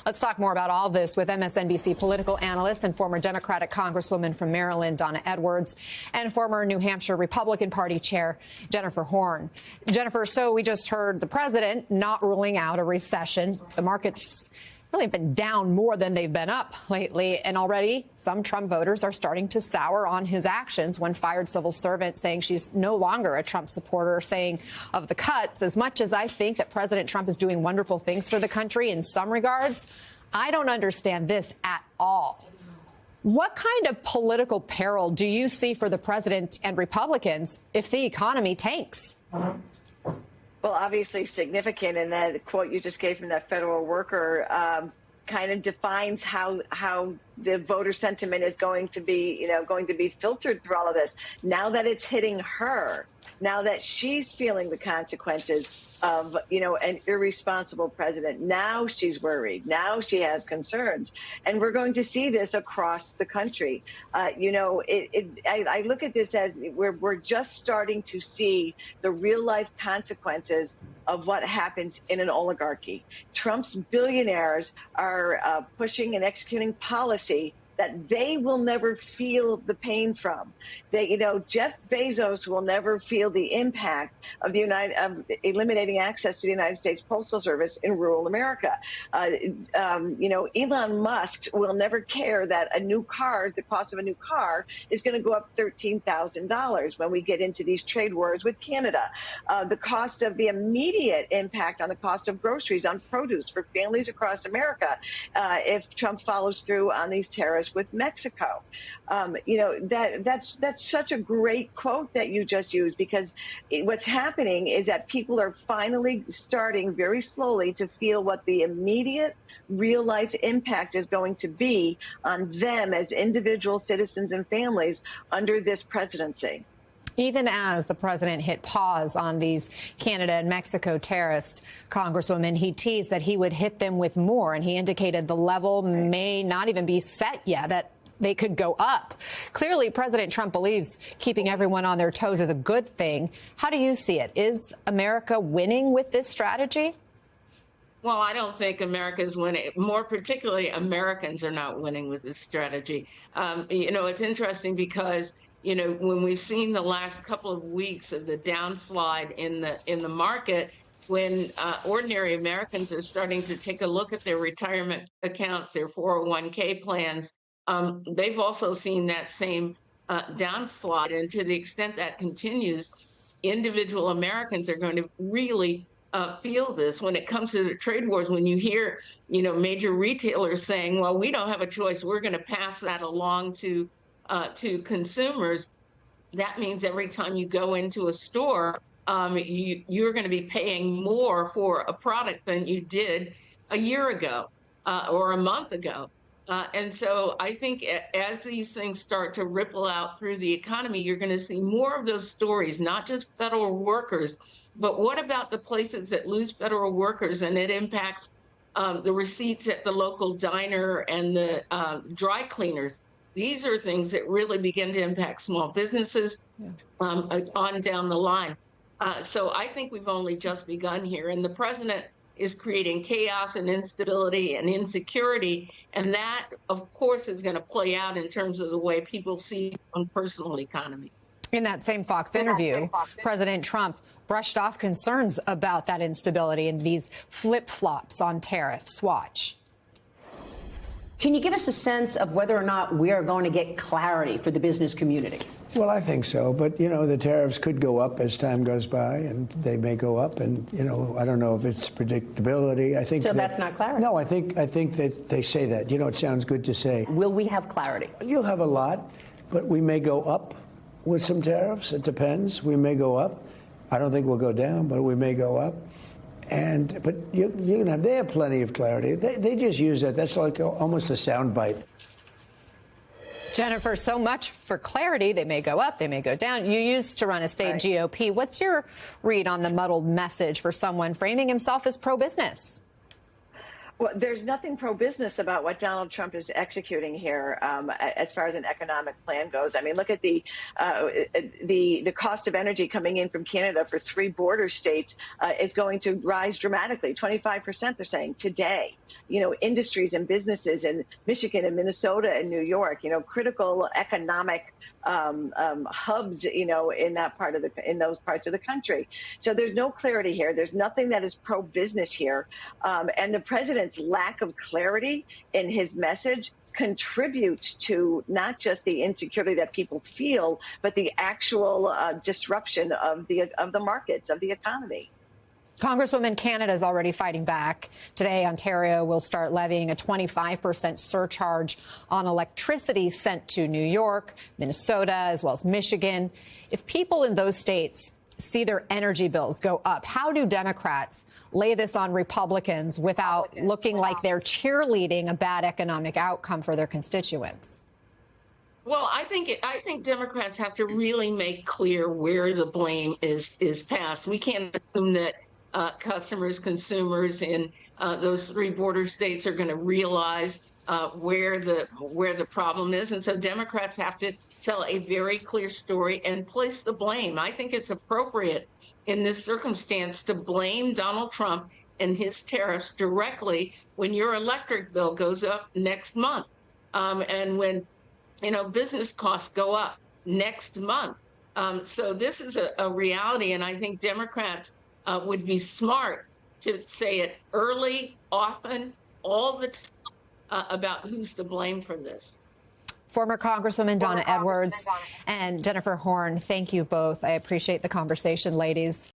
Let's talk more about all this with MSNBC political analyst and former Democratic Congresswoman from Maryland, Donna Edwards, and former New Hampshire Republican Party Chair Jennifer Horn. Jennifer, so we just heard the president not ruling out a recession. The markets really been down more than they've been up lately. And already some Trump voters are starting to sour on his actions. One fired civil servant saying she's no longer a Trump supporter, saying of the cuts, as much as I think that President Trump is doing wonderful things for the country in some regards, I don't understand this at all. What kind of political peril do you see for the president and Republicans if the economy tanks? Well, obviously significant, and that quote you just gave from that federal worker kind of defines how the voter sentiment is going to be, going to be filtered through all of this. Now that it's hitting her, now that she's feeling the consequences of, an irresponsible president, now she's worried. Now she has concerns. And we're going to see this across the country. I look at this as we're just starting to see the real life consequences of what happens in an oligarchy. Trump's billionaires are pushing and executing policy that they will never feel the pain from. Jeff Bezos will never feel the impact of eliminating access to the United States Postal Service in rural America. Elon Musk will never care that the cost of a new car is going to go up $13,000 when we get into these trade wars with Canada. The cost of the immediate impact on the cost of groceries, on produce for families across America, if Trump follows through on these tariffs with Mexico. That's such a great quote that you just used, because what's happening is that people are finally starting very slowly to feel what the immediate real life impact is going to be on them as individual citizens and families under this presidency. Even as the president hit pause on these Canada and Mexico tariffs, Congresswoman, he teased that he would hit them with more, and he indicated the level may not even be set yet, that they could go up. Clearly, President Trump believes keeping everyone on their toes is a good thing. How do you see it? Is America winning with this strategy? Well, I don't think America is winning. More particularly, Americans are not winning with this strategy. It's interesting because when we've seen the last couple of weeks of the downslide in the market, when ordinary Americans are starting to take a look at their retirement accounts, their 401k plans, they've also seen that same downslide. And to the extent that continues, individual Americans are going to really feel this when it comes to the trade wars. When you hear, major retailers saying, well, we don't have a choice, we're going to pass that along to consumers, that means every time you go into a store, you're going to be paying more for a product than you did a year ago or a month ago. And so I think as these things start to ripple out through the economy, you're going to see more of those stories, not just federal workers, but what about the places that lose federal workers and it impacts the receipts at the local diner and the dry cleaners? These are things that really begin to impact small businesses on down the line. So I think we've only just begun here. And the president is creating chaos and instability and insecurity. And that, of course, is going to play out in terms of the way people see on personal economy. In that same Fox interview, President Trump brushed off concerns about that instability and these flip-flops on tariffs. Watch. Can you give us a sense of whether or not we are going to get clarity for the business community? Well, I think so. But, the tariffs could go up as time goes by, and they may go up. And, I don't know if it's predictability. I think so that's not clarity. No, I think that they say that. It sounds good to say. Will we have clarity? You'll have a lot, but we may go up with some tariffs. It depends. We may go up. I don't think we'll go down, but we may go up. But they have plenty of clarity. They just use that. That's like almost a soundbite. Jennifer, so much for clarity. They may go up, they may go down. You used to run a state GOP. What's your read on the muddled message for someone framing himself as pro-business? Well, there's nothing pro-business about what Donald Trump is executing here, as far as an economic plan goes. I mean, look at the cost of energy coming in from Canada for 3 border states is going to rise dramatically, 25%. They're saying today. You know, industries and businesses in Michigan and Minnesota and New York. You know, critical economic hubs. You know, in those parts of the country. So there's no clarity here. There's nothing that is pro-business here, and the president's lack of clarity in his message contributes to not just the insecurity that people feel, but the actual disruption of the markets, of the economy. Congresswoman, Canada is already fighting back. Today, Ontario will start levying a 25% surcharge on electricity sent to New York, Minnesota, as well as Michigan. If people in those states see their energy bills go up, how do Democrats lay this on Republicans without looking like they're cheerleading a bad economic outcome for their constituents? Well, I think Democrats have to really make clear where the blame is passed. We can't assume that customers, consumers in those 3 border states are going to realize where the problem is, and so Democrats have to tell a very clear story and place the blame. I think it's appropriate in this circumstance to blame Donald Trump and his tariffs directly when your electric bill goes up next month, and when business costs go up next month. So this is a reality, and I think Democrats would be smart to say it early, often, all the time about who's to blame for this. Former Congresswoman Donna Edwards and Jennifer Horn, thank you both. I appreciate the conversation, ladies.